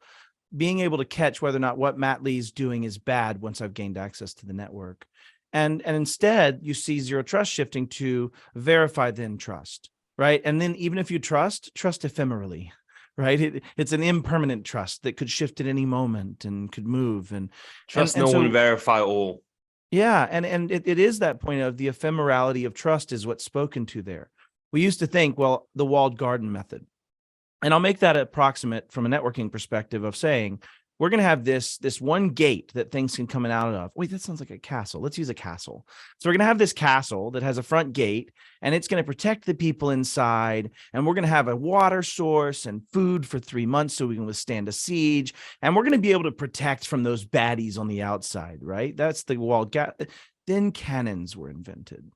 being able to catch whether or not what Matt Lee's doing is bad once I've gained access to the network. And instead, you see zero trust shifting to verify, then trust, right? And then even if you trust ephemerally, right? It's an impermanent trust that could shift at any moment and could move. And trust no one, verify all. Yeah, and it is that point of the ephemerality of trust is what's spoken to there. We used to think, well, the walled garden method. And I'll make that approximate from a networking perspective of saying, we're going to have this one gate that things can come in out of. Wait, that sounds like a castle. Let's use a castle. So we're going to have this castle that has a front gate, and it's going to protect the people inside. And we're going to have a water source and food for 3 months so we can withstand a siege. And we're going to be able to protect from those baddies on the outside, right? That's the walled gate. Then cannons were invented.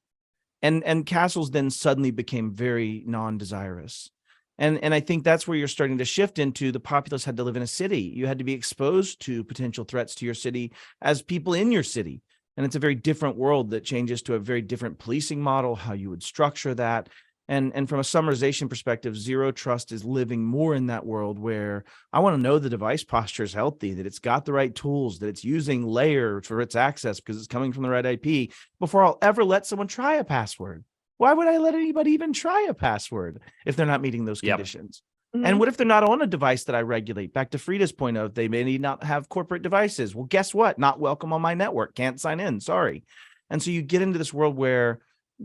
And castles then suddenly became very non-desirous. And I think that's where you're starting to shift into the populace had to live in a city. You had to be exposed to potential threats to your city as people in your city. And it's a very different world that changes to a very different policing model, how you would structure that. And from a summarization perspective, zero trust is living more in that world where I want to know the device posture is healthy, that it's got the right tools, that it's using layer for its access because it's coming from the right IP before I'll ever let someone try a password. Why would I let anybody even try a password if they're not meeting those conditions? Mm-hmm. And what if they're not on a device that I regulate? Back to Frida's point of they may not have corporate devices. Well, guess what? Not welcome on my network. Can't sign in. Sorry. And so you get into this world where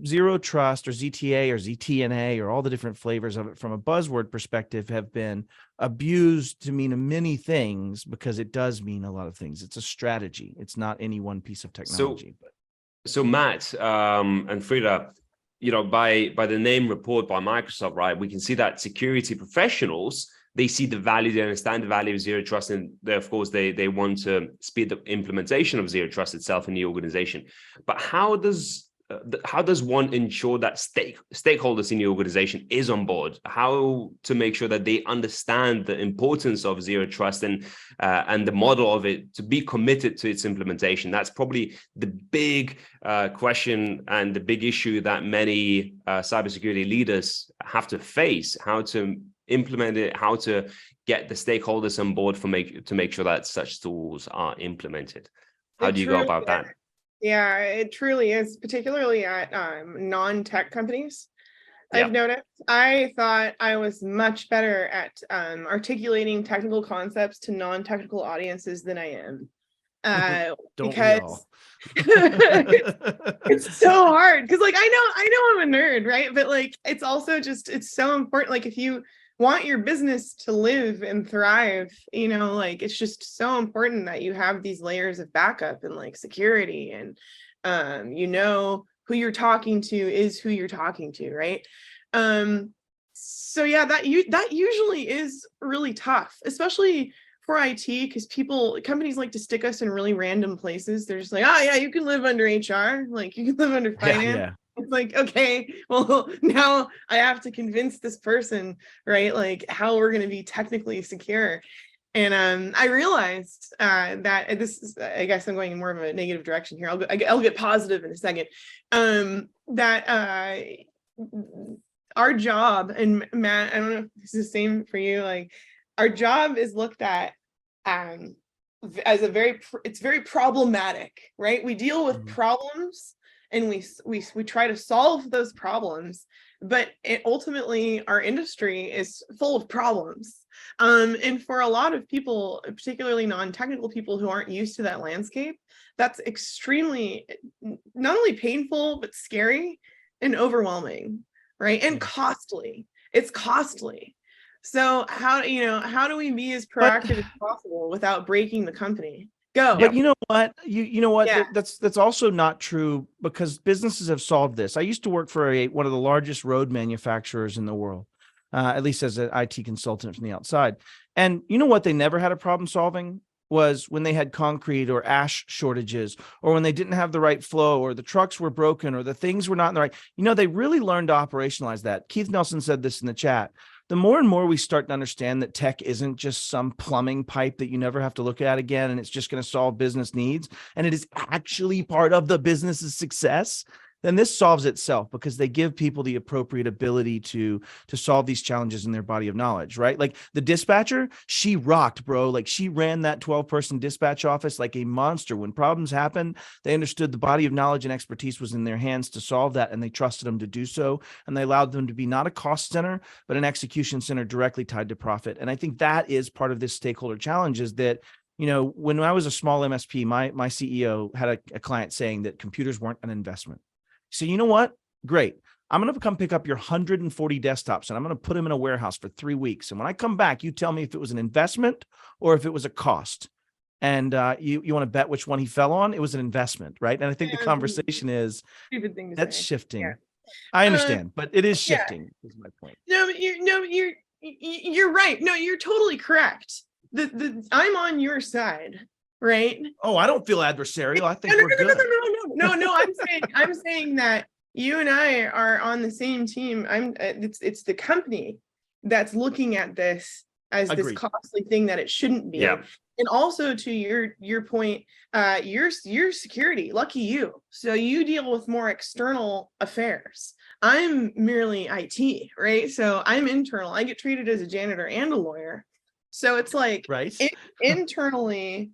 zero trust or ZTA or ZTNA or all the different flavors of it from a buzzword perspective have been abused to mean many things because it does mean a lot of things. It's a strategy. It's not any one piece of technology. So Matt and Frida, by the name report by Microsoft, right, we can see that security professionals they see the value, they understand the value of zero trust, and of course they want to speed the implementation of zero trust itself in the organization. But how does one ensure that stakeholders in the organization is on board? How to make sure that they understand the importance of zero trust and the model of it, to be committed to its implementation? That's probably the big question and the big issue that many cybersecurity leaders have to face: how to implement it, how to get the stakeholders on board to make sure that such tools are implemented. How do you go about that? Yeah, it truly is, particularly at non-tech companies. I've noticed. I thought I was much better at articulating technical concepts to non-technical audiences than I am. Because it's so hard. Because like I know I'm a nerd, right? But like it's also just, it's so important. Like if you want your business to live and thrive, you know, like it's just so important that you have these layers of backup and like security, and you know who you're talking to is who you're talking to, right? So yeah, that usually is really tough, especially for IT, because companies like to stick us in really random places. They're just like, oh yeah, you can live under HR, like you can live under finance. Yeah. It's like, okay, well, now I have to convince this person, right? Like how we're going to be technically secure. And I realized that this is, I guess I'm going in more of a negative direction here. I'll get positive in a second. That our job, and Matt, I don't know if this is the same for you, like our job is looked at as it's very problematic, right? We deal with problems, and we try to solve those problems, but ultimately our industry is full of problems. And for a lot of people, particularly non-technical people who aren't used to that landscape, that's extremely not only painful, but scary and overwhelming, right? And costly. It's costly. So how do we be as proactive as possible without breaking the company? Go. But you know what? You know what? Yeah. That's also not true, because businesses have solved this. I used to work for one of the largest road manufacturers in the world, at least as an IT consultant from the outside. And you know what they never had a problem solving was when they had concrete or ash shortages, or when they didn't have the right flow, or the trucks were broken, or the things were not in the right. You know, they really learned to operationalize that. Keith Nelson said this in the chat. The more and more we start to understand that tech isn't just some plumbing pipe that you never have to look at again, and it's just going to solve business needs, and it is actually part of the business's success, then this solves itself, because they give people the appropriate ability to solve these challenges in their body of knowledge, right? Like the dispatcher, she rocked, bro. Like she ran that 12-person dispatch office like a monster. When problems happened, they understood the body of knowledge and expertise was in their hands to solve that, and they trusted them to do so. And they allowed them to be not a cost center, but an execution center directly tied to profit. And I think that is part of this stakeholder challenge, is that, you know, when I was a small MSP, my CEO had a client saying that computers weren't an investment. So you know what? Great. I'm going to come pick up your 140 desktops, and I'm going to put them in a warehouse for 3 weeks. And when I come back, you tell me if it was an investment or if it was a cost. And you want to bet which one he fell on? It was an investment, right? And I think the conversation is that's shifting. Yeah. I understand, but it is shifting. Is my point. You're right. No, you're totally correct. I'm on your side. Right. Oh, I don't feel adversarial. I think we're good. No. I'm saying that you and I are on the same team. It's the company that's looking at this as this costly thing that it shouldn't be. Yeah. And also to your point, your security, lucky you. So you deal with more external affairs. I'm merely IT, right? So I'm internal. I get treated as a janitor and a lawyer. So it's like internally.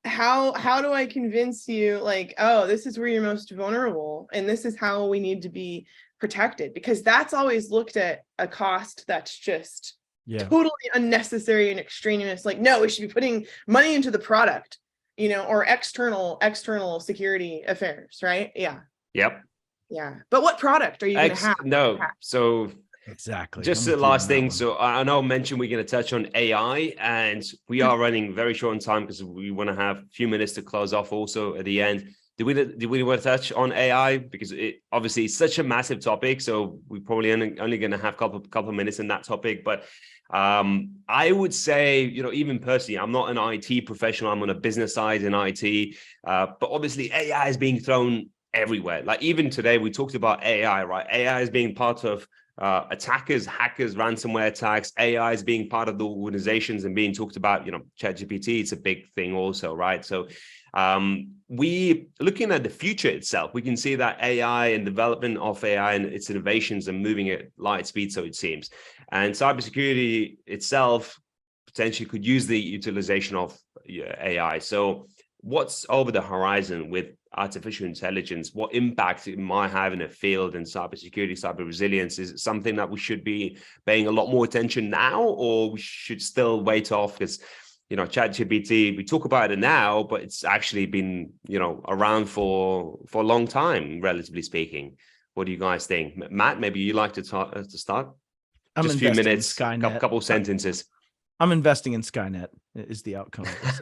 How do I convince you, like, oh, this is where you're most vulnerable, and this is how we need to be protected? Because that's always looked at a cost that's just totally unnecessary and extraneous. Like, no, we should be putting money into the product, you know, or external security affairs, right? Yeah. Yep. Yeah. But what product are you going to have? No. So exactly. Just the last thing. So I know I mentioned we're going to touch on AI, and we are running very short on time because we want to have a few minutes to close off also at the end. do we want to touch on AI? Because it obviously is such a massive topic, so we probably only going to have couple of minutes in that topic. But I would say, even personally, I'm not an IT professional. I'm on a business side in IT, but obviously AI is being thrown everywhere. Like even today, we talked about AI, right? AI is being part of attackers, hackers, ransomware attacks. AI is being part of the organizations and being talked about. ChatGPT, it's a big thing also, right? So we looking at the future itself, we can see that AI and development of AI and its innovations are moving at light speed, so it seems. And cybersecurity itself potentially could use the utilization of AI. So what's over the horizon with artificial intelligence? What impact it might have in a field in cybersecurity, cyber resilience? Is it something that we should be paying a lot more attention now, or we should still wait off? Because ChatGPT, we talk about it now, but it's actually been around for a long time, relatively speaking. What do you guys think? Matt, maybe you like to start? I'm Just a few investing in minutes, Skynet. couple sentences. I'm investing in Skynet is the outcome of this.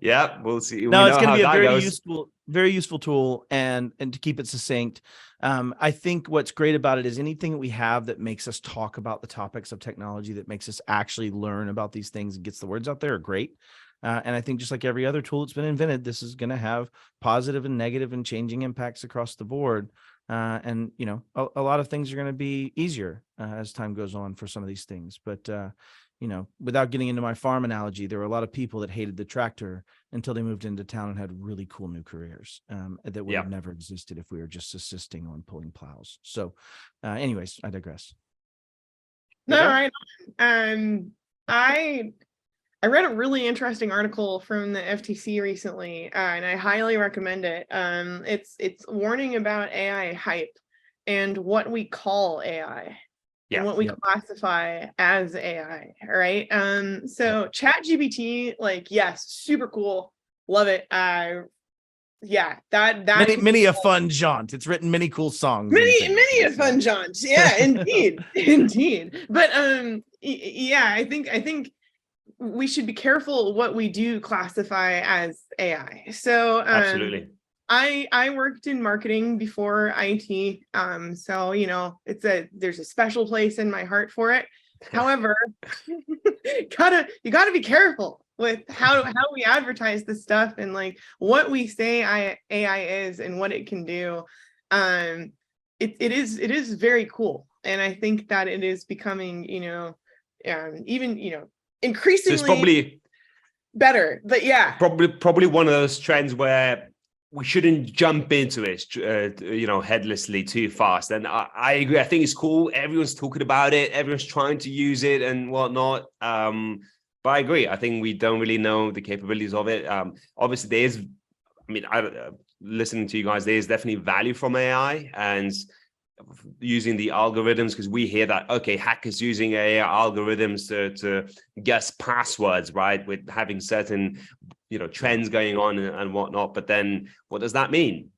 Yeah, we'll see. No, it's going to be a very useful tool, and to keep it succinct, I think what's great about it is anything that we have that makes us talk about the topics of technology, that makes us actually learn about these things and gets the words out there, are great. And I think just like every other tool that's been invented, this is going to have positive and negative and changing impacts across the board. And a lot of things are going to be easier as time goes on for some of these things. But without getting into my farm analogy, there were a lot of people that hated the tractor until they moved into town and had really cool new careers that would have never existed if we were just assisting on pulling plows. So anyways, I digress. No, right. I read a really interesting article from the FTC recently, and I highly recommend it. It's warning about AI hype and what we call AI. And what we classify as AI, right? So ChatGPT, yes, super cool, love it. Many a fun jaunt. It's written many cool songs. Many a fun jaunt. Yeah, indeed, indeed. But I think we should be careful what we do classify as AI. So absolutely. I worked in marketing before IT, so there's a special place in my heart for it. However, you gotta be careful with how we advertise this stuff and what we say AI is and what it can do. It is very cool, and I think that it is becoming even increasingly so it's probably better. But yeah, probably one of those trends where we shouldn't jump into it, headlessly too fast. And I agree. I think it's cool. Everyone's talking about it. Everyone's trying to use it and whatnot. But I agree. I think we don't really know the capabilities of it. Obviously, there is. Listening to you guys, there is definitely value from AI and using the algorithms, because we hear that hackers using AI algorithms to guess passwords, right? With having certain trends going on and whatnot. But then what does that mean?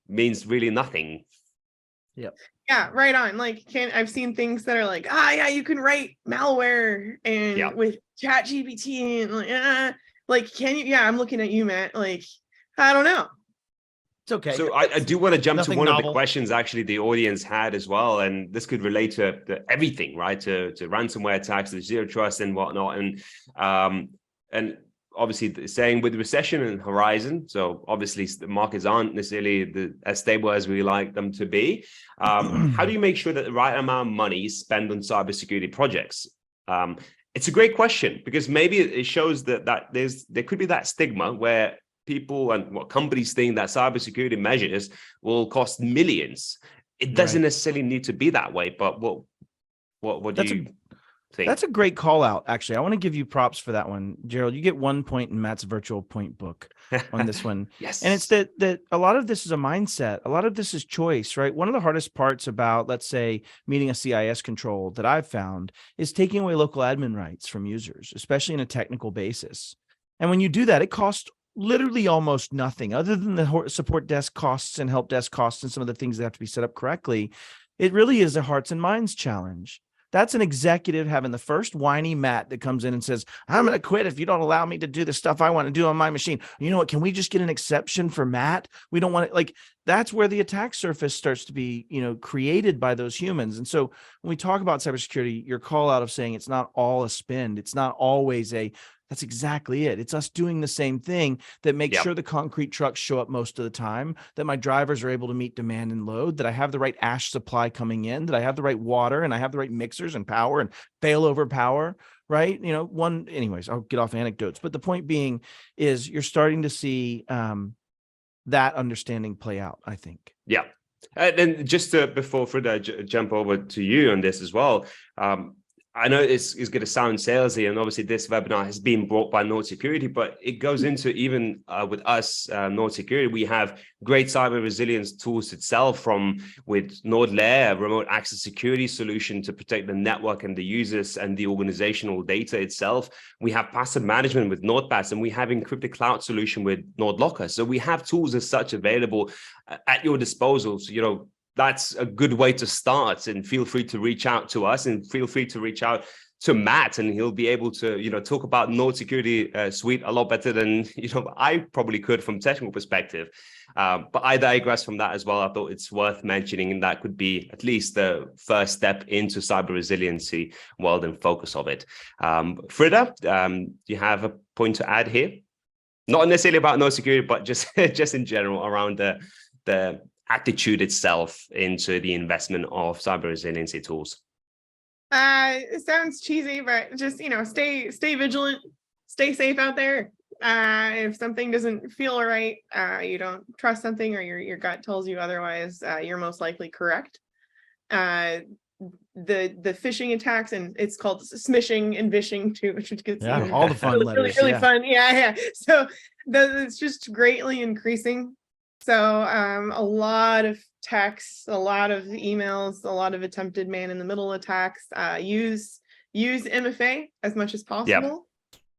Means really nothing. Yeah, right on. I've seen things that are you can write malware and with ChatGPT and can you? Yeah, I'm looking at you, Matt. I don't know. It's okay. So I do want to jump to one novel. of the questions actually the audience had as well, and this could relate to everything, right? To ransomware attacks, to zero trust and whatnot, and obviously saying with recession and horizon, so obviously the markets aren't necessarily as stable as we like them to be. How do you make sure that the right amount of money is spent on cybersecurity projects? It's a great question, because maybe it shows that there could be that stigma where people and companies think that cybersecurity measures will cost millions. It doesn't necessarily need to be that way, but what do you think? That's a great call out. Actually, I want to give you props for that one, Gerald. You get 1 point in Matt's virtual point book on this one. Yes. And it's that a lot of this is a mindset. A lot of this is choice, right? One of the hardest parts about, let's say, meeting a CIS control that I've found is taking away local admin rights from users, especially in a technical basis. And when you do that, it costs literally almost nothing other than the support desk costs and help desk costs and some of the things that have to be set up correctly. It really is a hearts and minds challenge. That's an executive having the first whiny Matt that comes in and says, I'm going to quit if you don't allow me to do the stuff I want to do on my machine. You know what? Can we just get an exception for Matt? We don't want to, like, that's where the attack surface starts to be, created by those humans. And so when we talk about cybersecurity, your call out of saying it's not all a spin, it's not always that's exactly it. It's us doing the same thing that makes sure the concrete trucks show up most of the time, that my drivers are able to meet demand and load, that I have the right ash supply coming in, that I have the right water and I have the right mixers and power and failover power, right? Anyways, I'll get off anecdotes, but the point being is you're starting to see that understanding play out, I think. Yeah. And just before Frida, jump over to you on this as well. I know it's going to sound salesy, and obviously this webinar has been brought by Nord Security, but it goes into even with us, Nord Security, we have great cyber resilience tools itself, with Nord Layer, remote access security solution to protect the network and the users and the organizational data itself. We have password management with NordPass, and we have encrypted cloud solution with Nord Locker. So we have tools as such available at your disposal. So, that's a good way to start, and feel free to reach out to us, and feel free to reach out to Matt, and he'll be able to, talk about Nord Security Suite a lot better than, I probably could from a technical perspective. But I digress from that as well. I thought it's worth mentioning, and that could be at least the first step into cyber resiliency world and focus of it. Frida, do you have a point to add here? Not necessarily about Nord Security, but just in general around the attitude itself into the investment of cyber resiliency tools. It sounds cheesy, but just, stay vigilant, stay safe out there. If something doesn't feel right, you don't trust something, or your gut tells you otherwise, you're most likely correct. The phishing attacks, and it's called smishing and vishing too, which gets all the fun letters. Really fun. Yeah. So it's just greatly increasing. So a lot of texts, a lot of emails, a lot of attempted man-in-the-middle attacks. Use MFA as much as possible.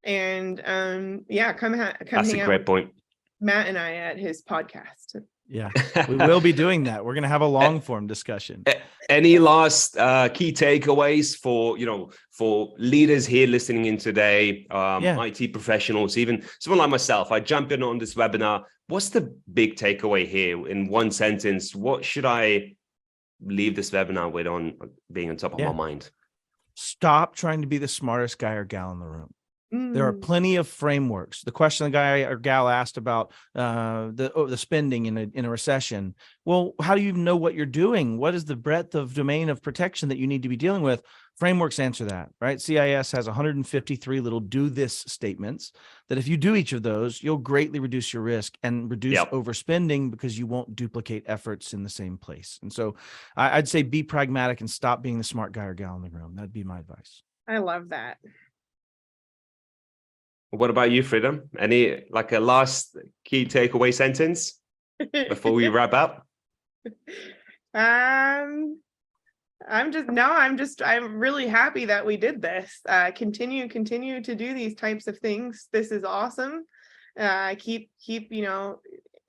And come That's hang a out great with point. Matt and I at his podcast. Yeah, we will be doing that. We're going to have a long form discussion. Any last key takeaways for leaders here listening in today, IT professionals, even someone like myself? I jump in on this webinar. What's the big takeaway here in one sentence? What should I leave this webinar with on being on top of my mind? Stop trying to be the smartest guy or gal in the room. There are plenty of frameworks. The question the guy or gal asked about the spending in a recession. Well, how do you know what you're doing? What is the breadth of domain of protection that you need to be dealing with? Frameworks answer that, right? CIS has 153 little do this statements that if you do each of those, you'll greatly reduce your risk and reduce overspending, because you won't duplicate efforts in the same place. And so I'd say be pragmatic and stop being the smart guy or gal in the room. That'd be my advice. I love that. What about you, Frida? Any a last key takeaway sentence before we wrap up? I'm really happy that we did this. Continue to do these types of things. This is awesome. Keep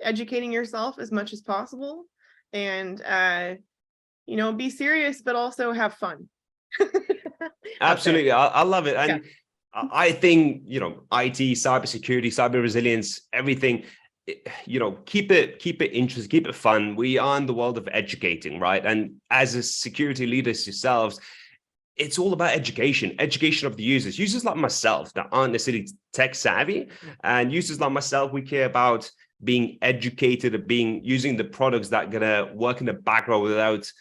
educating yourself as much as possible, and be serious, but also have fun. Absolutely. I love it. And I think, IT, cybersecurity, cyber resilience, everything, keep it interesting, keep it fun. We are in the world of educating, right? And as a security leaders yourselves, it's all about education of the users like myself that aren't necessarily tech savvy, and users like myself, we care about being educated, using the products that are gonna work in the background without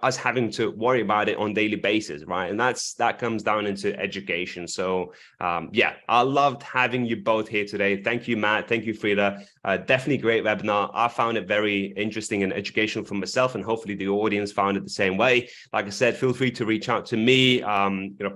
us having to worry about it on a daily basis, right? And that comes down into education. So I loved having you both here today. Thank you, Matt. Thank you, Frida. Definitely great webinar. I found it very interesting and educational for myself, and hopefully the audience found it the same way. Like I said, feel free to reach out to me,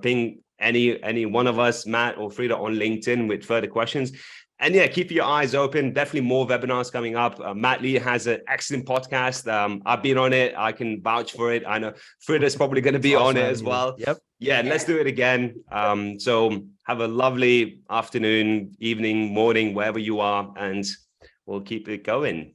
ping any one of us, Matt or Frida, on LinkedIn with further questions. And keep your eyes open. Definitely more webinars coming up. Matt Lee has an excellent podcast. I've been on it. I can vouch for it. I know Frida's probably going to be on it as well. Yep. Yeah, let's do it again. So have a lovely afternoon, evening, morning, wherever you are, and we'll keep it going.